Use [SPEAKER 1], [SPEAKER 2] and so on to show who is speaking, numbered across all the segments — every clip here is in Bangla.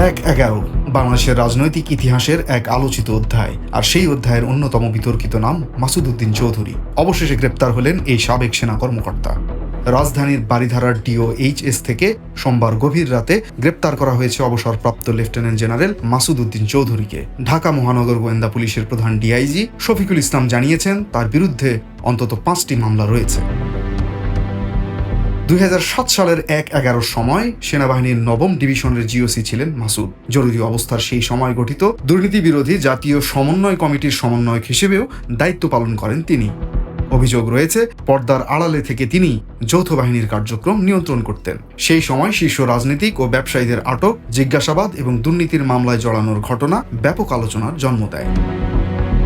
[SPEAKER 1] ১/১১ বাংলাদেশের রাজনৈতিক ইতিহাসের এক আলোচিত অধ্যায়, আর সেই অধ্যায়ের অন্যতম বিতর্কিত নাম মাসুদ উদ্দিন চৌধুরী। অবশেষে গ্রেপ্তার হলেন এই সাবেক সেনা কর্মকর্তা। রাজধানীর বারিধারার DOHS থেকে সোমবার গভীর রাতে গ্রেপ্তার করা হয়েছে অবসরপ্রাপ্ত লেফটেন্যান্ট জেনারেল মাসুদ উদ্দিন চৌধুরীকে। ঢাকা মহানগর গোয়েন্দা পুলিশের প্রধান DIG শফিকুল ইসলাম জানিয়েছেন, তার বিরুদ্ধে অন্তত 5টি মামলা রয়েছে। 2007 সালের ১/১১ সময় সেনাবাহিনীর 9ম ডিভিশনের GOC ছিলেন মাসুদ। জরুরি অবস্থার সেই সময় গঠিত দুর্নীতি বিরোধী জাতীয় সমন্বয় কমিটির সমন্বয়ক হিসেবেও দায়িত্ব পালন করেন তিনি। অভিযোগ রয়েছে, পর্দার আড়ালে থেকে তিনি যৌথ বাহিনীর কার্যক্রম নিয়ন্ত্রণ করতেন। সেই সময় শীর্ষ রাজনীতিক ও ব্যবসায়ীদের আটক, জিজ্ঞাসাবাদ এবং দুর্নীতির মামলায় জড়ানোর ঘটনা ব্যাপক আলোচনার জন্ম দেয়।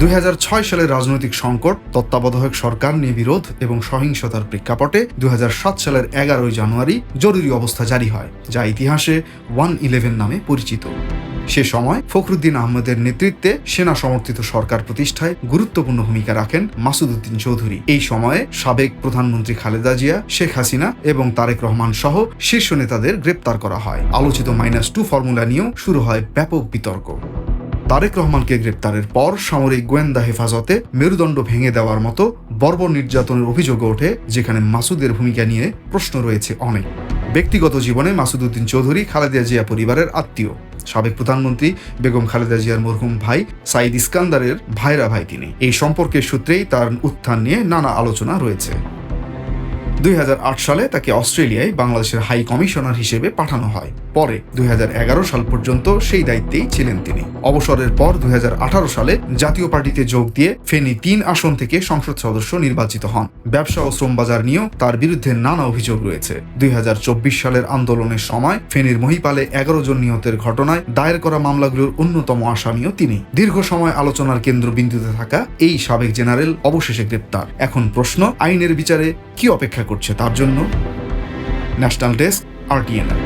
[SPEAKER 1] 2006 সালের রাজনৈতিক সংকট, তত্ত্বাবধায়ক সরকার নিয়ে বিরোধ এবং সহিংসতার প্রেক্ষাপটে 2007 সালের 11 জানুয়ারি জরুরি অবস্থা জারি হয়, যা ইতিহাসে 111 নামে পরিচিত। সে সময় ফখরুদ্দিন আহমেদের নেতৃত্বে সেনা সমর্থিত সরকার প্রতিষ্ঠায় গুরুত্বপূর্ণ ভূমিকা রাখেন মাসুদ উদ্দিন চৌধুরী। এই সময়ে সাবেক প্রধানমন্ত্রী খালেদা জিয়া, শেখ হাসিনা এবং তারেক রহমান সহ শীর্ষ নেতাদের গ্রেপ্তার করা হয়। আলোচিত -2 ফর্মুলা নিয়েও শুরু হয় ব্যাপক বিতর্ক। তারেক রহমানকে গ্রেপ্তারের পর সামরিক গোয়েন্দা হেফাজতে মেরুদণ্ড ভেঙে দেওয়ার মতো বর্বর নির্যাতনের অভিযোগ ওঠে, যেখানে মাসুদের ভূমিকা নিয়ে প্রশ্ন রয়েছে অনেক। ব্যক্তিগত জীবনে মাসুদ উদ্দিন চৌধুরী খালেদা জিয়া পরিবারের আত্মীয়। সাবেক প্রধানমন্ত্রী বেগম খালেদা জিয়ার মরহুম ভাই সাইদ ইস্কান্দারের ভাইরা ভাই তিনি। এই সম্পর্কের সূত্রেই তার উত্থান নিয়ে নানা আলোচনা রয়েছে। 2008 সালে তাকে অস্ট্রেলিয়ায় বাংলাদেশের হাই কমিশনার হিসেবে পাঠানো হয়। পরে 2011 সাল পর্যন্ত সেই দায়িত্বেই ছিলেন তিনি। অবসরের পর 2018 সালে জাতীয় পার্টিতে যোগ দিয়ে ফেনী 3 আসন থেকে সংসদ সদস্য নির্বাচিত হন। ব্যবসা ও শ্রম বাজার নিয়েও তার বিরুদ্ধে নানা অভিযোগ রয়েছে। 2024 সালের আন্দোলনের সময় ফেনীর মহিপালে 11 জন নিহতের ঘটনায় দায়ের করা মামলাগুলোর অন্যতম আসামিও তিনি। দীর্ঘ সময় আলোচনার কেন্দ্রবিন্দুতে থাকা এই সাবেক জেনারেল অবশেষে গ্রেপ্তার। এখন প্রশ্ন, আইনের বিচারে কি অপেক্ষা করছে তার জন্য? National desk, RTNL।